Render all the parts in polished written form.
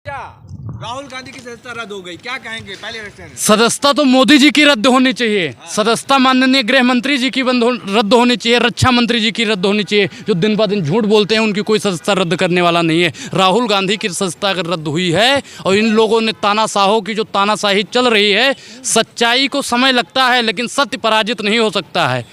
क्या राहुल गांधी की सदस्यता रद्द हो गई, क्या कहेंगे? पहले सदस्यता तो मोदी जी की रद्द होनी चाहिए। सदस्यता माननीय गृह मंत्री जी की रद्द होनी चाहिए, रक्षा मंत्री जी की रद्द होनी चाहिए। जो दिन ब दिन झूठ बोलते हैं उनकी कोई सदस्यता रद्द करने वाला नहीं है। राहुल गांधी की सदस्यता अगर रद्द हुई है और इन लोगों ने तानाशाहों की जो तानाशाही चल रही है, सच्चाई को समय लगता है लेकिन सत्य पराजित नहीं हो सकता है।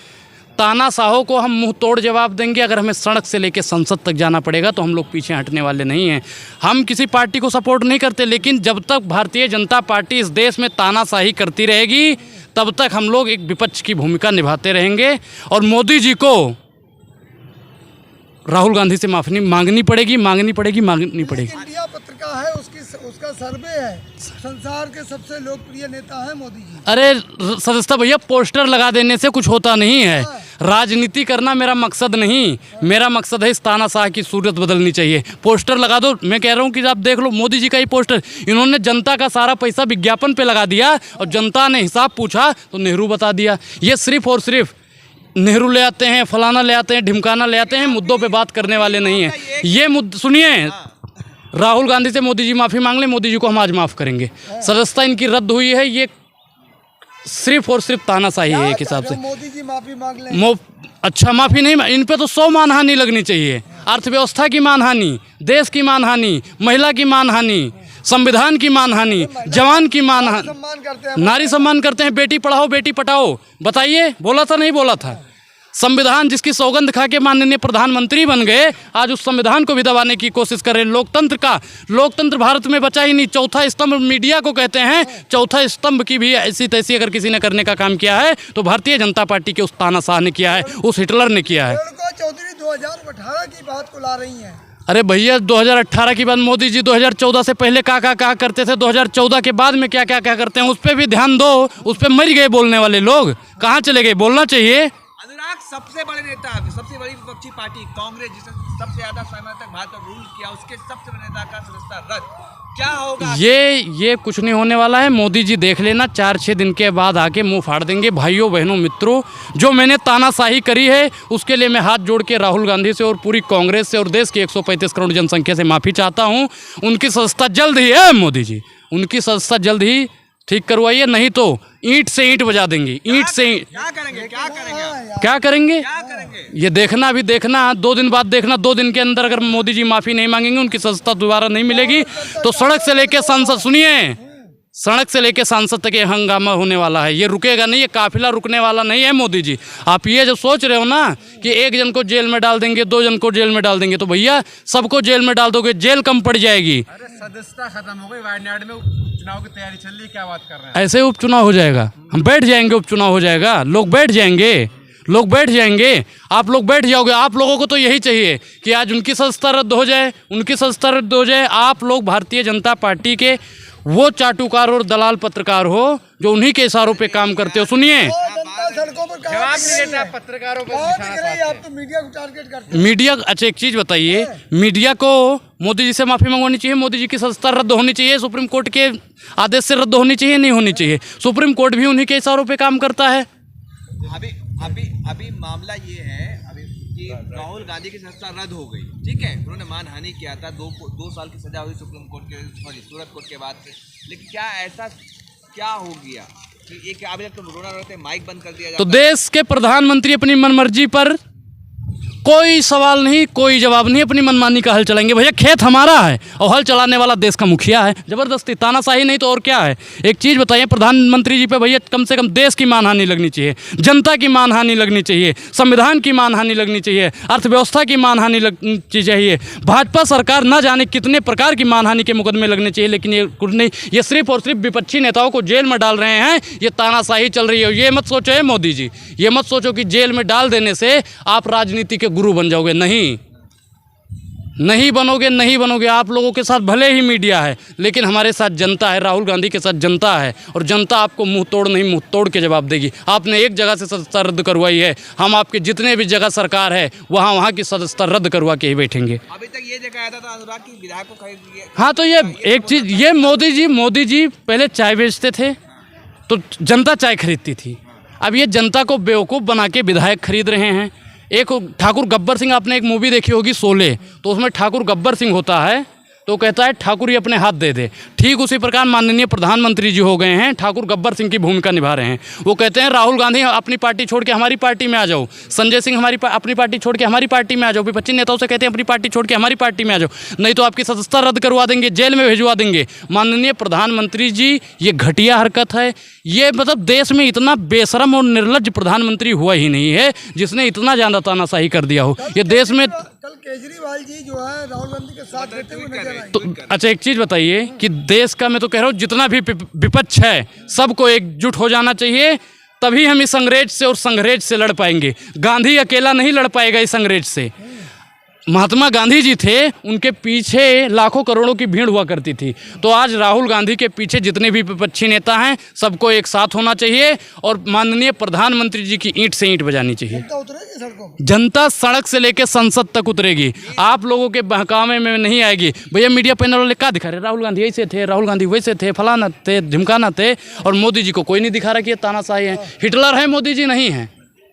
तानाशाहों को हम मुंह तोड़ जवाब देंगे। अगर हमें सड़क से लेकर संसद तक जाना पड़ेगा तो हम लोग पीछे हटने वाले नहीं हैं। हम किसी पार्टी को सपोर्ट नहीं करते, लेकिन जब तक भारतीय जनता पार्टी इस देश में तानाशाही करती रहेगी तब तक हम लोग एक विपक्ष की भूमिका निभाते रहेंगे। और मोदी जी को राहुल गांधी से माफ़ी मांगनी पड़ेगी। इंडिया पत्रिका है, उसका सर्वे है, संसार के सबसे लोकप्रिय नेता है मोदी जी। अरे सदस्यता भैया, पोस्टर लगा देने से कुछ होता नहीं है। राजनीति करना मेरा मकसद नहीं, मेरा मकसद है इस तानाशाह की सूरत बदलनी चाहिए। पोस्टर लगा दो, मैं कह रहा हूँ कि आप देख लो मोदी जी का ही पोस्टर। इन्होंने जनता का सारा पैसा विज्ञापन पे लगा दिया और जनता ने हिसाब पूछा तो नेहरू बता दिया। ये सिर्फ और सिर्फ नेहरू ले आते हैं, फलाना ले आते हैं, ढिमकाना ले आते हैं, मुद्दों पे बात करने वाले नहीं हैं। ये मुद्दे सुनिए, राहुल गांधी से मोदी जी माफ़ी मांग लें, मोदी जी को हम आज माफ़ करेंगे। सदस्यता इनकी रद्द हुई है, ये सिर्फ और सिर्फ तानाशाही है एक हिसाब से। मोदी जी माफ़ी मांग लें। अच्छा, माफ़ी नहीं, इन पे तो 100 मानहानि लगनी चाहिए। अर्थव्यवस्था की मानहानि, देश की मानहानि, महिला की मानहानि, संविधान की मानहानि, जवान की मानहानि। नारी सम्मान करते हैं, बेटी पढ़ाओ बेटी पढ़ाओ। बताइए, बोला था नहीं बोला था? संविधान जिसकी सौगंध खा के माननीय प्रधानमंत्री बन गए, आज उस संविधान को भी दबाने की कोशिश कर रहे हैं। लोकतंत्र भारत में बचा ही नहीं। चौथा स्तंभ मीडिया को कहते हैं, चौथा स्तंभ की भी ऐसी तैसी अगर किसी ने करने का काम किया है तो भारतीय जनता पार्टी के उस तानाशाह ने किया है, उस हिटलर ने किया है। चौधरी 2018 की बात को ला रही हैं। अरे भैया, 2018 की बात, मोदी जी 2014 से पहले क्या करते थे, 2014 के बाद में क्या करते हैं, उस पर भी ध्यान दो। उस पर मर गए बोलने वाले लोग, कहाँ चले गए? बोलना चाहिए। सबसे बड़े नेता, सबसे बड़ी विपक्षी पार्टी कांग्रेस, जिसने सबसे ज्यादा समय तक भारत पर रूल किया, उसके सबसे बड़े नेता का सदस्यता रद्द, क्या होगा? ये कुछ नहीं होने वाला है। मोदी जी देख लेना, 4-6 दिन के बाद आके मुंह फाड़ देंगे। भाइयों बहनों मित्रों, जो मैंने तानाशाही करी है उसके लिए मैं हाथ जोड़ के राहुल गांधी से और पूरी कांग्रेस से और देश की 135 करोड़ जनसंख्या से माफ़ी चाहता हूँ। उनकी सदस्यता जल्द ही है, मोदी जी उनकी सदस्यता जल्द ही ठीक करवाइए, नहीं तो ईंट से ईंट बजा देंगी। ईंट से क्या करेंगे? ये देखना, अभी देखना, 2 दिन बाद देखना। 2 दिन के अंदर अगर मोदी जी माफ़ी नहीं मांगेंगे, उनकी सदस्यता दोबारा नहीं मिलेगी तो सड़क से लेके संसद, सुनिए, सड़क से लेके सांसद तक ये हंगामा होने वाला है। ये रुकेगा नहीं, ये काफिला रुकने वाला नहीं है। मोदी जी, आप ये जो सोच रहे हो ना कि 1 जन को जेल में डाल देंगे, 2 जन को जेल में डाल देंगे, तो भैया सबको जेल में डाल दोगे, जेल कम पड़ जाएगी। अरे सदस्यता खत्म हो गई, वायनाड में चुनाव की तैयारी चल रही है, क्या बात कर रहे हैं? ऐसे उपचुनाव हो जाएगा, हम बैठ जाएंगे, उपचुनाव हो जाएगा, लोग बैठ जाएंगे, आप लोग बैठ जाओगे। आप लोगों को तो यही चाहिए कि आज उनकी सदस्यता रद्द हो जाए, उनकी सदस्यता रद्द हो जाए। आप लोग भारतीय जनता पार्टी के वो चाटुकार और दलाल पत्रकार हो जो उन्हीं के इशारों पे काम करते हो। सुनिए, जवाब नहीं देता पत्रकारों को, आप तो मीडिया को टारगेट करते हैं। मीडिया, अच्छा एक चीज़ बताइए, मीडिया को मोदी जी से माफ़ी मंगवानी चाहिए, मोदी जी की सदस्यता रद्द होनी चाहिए, सुप्रीम कोर्ट के आदेश से रद्द होनी चाहिए, नहीं होनी चाहिए? सुप्रीम कोर्ट भी उन्हीं के इशारों पे काम करता है। अभी मामला ये है कि राहुल गांधी की सदस्यता रद्द हो गई, ठीक है, उन्होंने मानहानि किया था, 2 साल की सजा हुई सुप्रीम कोर्ट के, सूरत कोर्ट के बाद से। लेकिन क्या ऐसा क्या हो गया कि एक अभी तक तो रोना रोते माइक बंद कर दिया जाता? तो देश के प्रधानमंत्री अपनी मनमर्जी पर कोई सवाल नहीं, कोई जवाब नहीं, अपनी मनमानी का हल चलाएंगे। भैया, खेत हमारा है और हल चलाने वाला देश का मुखिया है। जबरदस्ती, तानाशाही नहीं तो और क्या है? एक चीज़ बताइए, प्रधानमंत्री जी पे भैया कम से कम देश की मानहानि लगनी चाहिए, जनता की मानहानि लगनी चाहिए, संविधान की मानहानि लगनी चाहिए, अर्थव्यवस्था की मानहानि लगनी चाहिए। भाजपा सरकार न जाने कितने प्रकार की मानहानि के मुकदमे लगने चाहिए, लेकिन ये कुछ नहीं। ये सिर्फ और सिर्फ विपक्षी नेताओं को जेल में डाल रहे हैं, ये तानाशाही चल रही है। ये मत सोचो है मोदी जी, ये मत सोचो कि जेल में डाल देने से आप राजनीति के गुरु बन जाओगे। नहीं बनोगे। आप लोगों के साथ भले ही मीडिया है, लेकिन हमारे साथ जनता है, राहुल गांधी के साथ जनता है, और जनता आपको मुंह तोड़ के जवाब देगी। आपने एक जगह से सदस्यता रद्द करवाई है, हम आपके जितने भी जगह सरकार है वहाँ की सदस्यता रद्द करवा के ही बैठेंगे। अभी तक ये जगह आया था अनुराग की विधायक को खरीद लिया। हाँ, तो ये एक चीज़, ये मोदी जी पहले चाय बेचते थे तो जनता चाय खरीदती थी। अब ये जनता को बेवकूफ़ बना के विधायक खरीद रहे हैं। एक ठाकुर गब्बर सिंह, आपने एक मूवी देखी होगी शोले, तो उसमें ठाकुर गब्बर सिंह होता है, तो कहता है ठाकुर ही अपने हाथ दे दे। ठीक उसी प्रकार माननीय प्रधानमंत्री जी हो गए हैं, ठाकुर गब्बर सिंह की भूमिका निभा रहे हैं। वो कहते हैं राहुल गांधी अपनी पार्टी छोड़ के हमारी पार्टी में आ जाओ, संजय सिंह अपनी पार्टी छोड़ के हमारी पार्टी में आ जाओ, विपक्षी नेताओं से कहते हैं अपनी पार्टी छोड़ के हमारी पार्टी में आ जाओ, नहीं तो आपकी सदस्यता रद्द करवा देंगे, जेल में भिजवा देंगे। माननीय प्रधानमंत्री जी, ये घटिया हरकत है। ये मतलब देश में इतना बेशरम और निर्लज्ज प्रधानमंत्री हुआ ही नहीं है जिसने इतना ज़्यादा तानाशाही कर दिया हो। ये देश में कल केजरीवाल जी जो है राहुल गांधी के साथ रहते हुए नजर आए। तो अच्छा एक चीज़ बताइए कि देश का, मैं तो कह रहा हूँ जितना भी विपक्ष है सबको एकजुट हो जाना चाहिए, तभी हम इस अंग्रेज से और संघरेज से लड़ पाएंगे। गांधी अकेला नहीं लड़ पाएगा इस अंग्रेज से। महात्मा गांधी जी थे, उनके पीछे लाखों करोड़ों की भीड़ हुआ करती थी। तो आज राहुल गांधी के पीछे जितने भी विपक्षी नेता हैं सबको एक साथ होना चाहिए और माननीय प्रधानमंत्री जी की ईंट से ईंट बजानी चाहिए। जनता उतरेगी सड़कों पर। जनता सड़क से लेकर संसद तक उतरेगी, आप लोगों के बहकावे में नहीं आएगी। भैया मीडिया पैनल वाले क्या दिखा रहे, राहुल गांधी ऐसे थे, राहुल गांधी वैसे थे, फलाना थे, ढिमकाना थे, और मोदी जी को कोई नहीं दिखा रहा कि ये तानाशाही है। हिटलर है मोदी जी, नहीं है?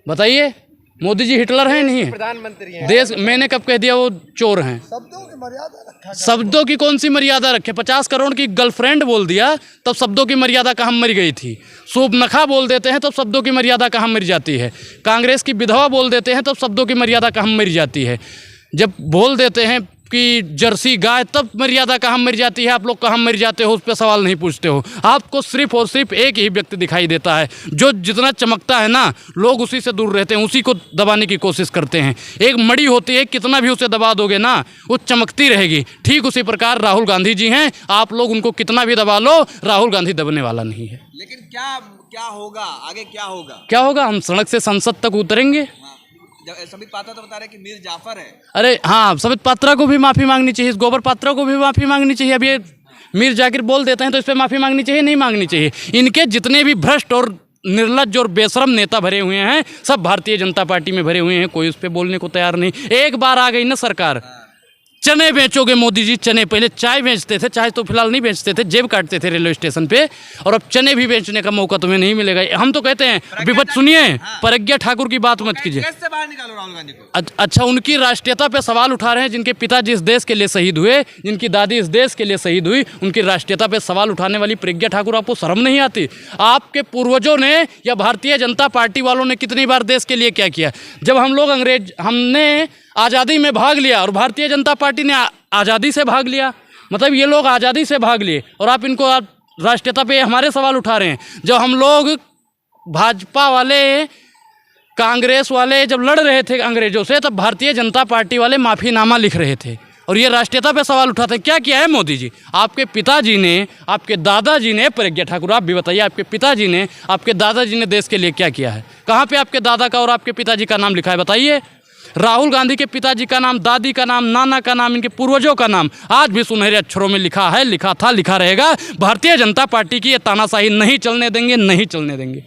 बताइए, मोदी जी हिटलर हैं नहीं है? प्रधानमंत्री हैं। देश, मैंने कब कह दिया वो चोर हैं? शब्दों की मर्यादा रखा। शब्दों की कौन सी मर्यादा रखे? 50 करोड़ की गर्लफ्रेंड बोल दिया तब शब्दों की मर्यादा कहाँ मर गई थी? सूबनखा बोल देते हैं तब शब्दों की मर्यादा कहाँ मर जाती है? कांग्रेस की विधवा बोल देते हैं तब शब्दों की मर्यादा कहाँ मर जाती है? जब बोल देते हैं कि जर्सी गाय तब मर्यादा कहाँ मर जाती है? आप लोग कहाँ मर जाते हो उस पर सवाल नहीं पूछते हो। आपको सिर्फ और सिर्फ एक ही व्यक्ति दिखाई देता है जो जितना चमकता है ना, लोग उसी से दूर रहते हैं, उसी को दबाने की कोशिश करते हैं। एक मड़ी होती है, कितना भी उसे दबा दोगे ना वो चमकती रहेगी। ठीक उसी प्रकार राहुल गांधी जी हैं, आप लोग उनको कितना भी दबा लो, राहुल गांधी दबने वाला नहीं है। लेकिन क्या होगा आगे, क्या होगा? क्या होगा? हम सड़क से संसद तक उतरेंगे। समित पात्रा तो बता रहे कि मीर जाफर है। अरे हाँ, समित पात्रा को भी माफ़ी मांगनी चाहिए, इस गोबर पात्रा को भी माफ़ी मांगनी चाहिए। अब ये मीर जाकिर बोल देते हैं तो इस पर माफ़ी मांगनी चाहिए, नहीं मांगनी चाहिए? इनके जितने भी भ्रष्ट और निर्लज्ज और बेशरम नेता भरे हुए हैं सब भारतीय जनता पार्टी में भरे हुए हैं, कोई उस पर बोलने को तैयार नहीं। एक बार आ गई ना सरकार, चने बेचोगे मोदी जी, चने। पहले चाय बेचते थे, चाय तो फिलहाल नहीं बेचते थे, जेब काटते थे रेलवे स्टेशन पे, और अब चने भी बेचने का मौका तुम्हें नहीं मिलेगा। हम तो कहते हैं विपक्ष, सुनिए, प्रज्ञा ठाकुर की बात मत कीजिए। कैसे बाहर निकालो राहुल गांधी को? अच्छा, उनकी राष्ट्रीयता पे सवाल उठा रहे हैं, जिनके पिताजी इस देश के लिए शहीद हुए, जिनकी दादी इस देश के लिए शहीद हुई, उनकी राष्ट्रीयता पे सवाल उठाने वाली प्रज्ञा ठाकुर, आपको शर्म नहीं आती? आपके पूर्वजों ने या भारतीय जनता पार्टी वालों ने कितनी बार देश के लिए क्या किया? जब हम लोग हमने आज़ादी में भाग लिया और भारतीय जनता पार्टी ने आज़ादी से भाग लिया, मतलब ये लोग आज़ादी से भाग लिए और आप इनको राष्ट्रीयता पे हमारे सवाल उठा रहे हैं। जब हम लोग भाजपा वाले, कांग्रेस वाले जब लड़ रहे थे अंग्रेजों से, तब भारतीय जनता पार्टी वाले माफ़ीनामा लिख रहे थे और ये राष्ट्रीयता पे सवाल उठाते हैं। क्या किया है मोदी जी? आपके पिताजी ने, आपके दादाजी ने, प्रज्ञा ठाकुर आप भी बताइए, आपके पिताजी ने, आपके दादाजी ने देश के लिए क्या किया है? कहाँ पे आपके दादा का और आपके पिताजी का नाम लिखा है? बताइए। राहुल गांधी के पिताजी का नाम, दादी का नाम, नाना का नाम, इनके पूर्वजों का नाम आज भी सुनहरे अक्षरों में लिखा है, लिखा था, लिखा रहेगा। भारतीय जनता पार्टी की ये तानाशाही नहीं चलने देंगे, नहीं चलने देंगे।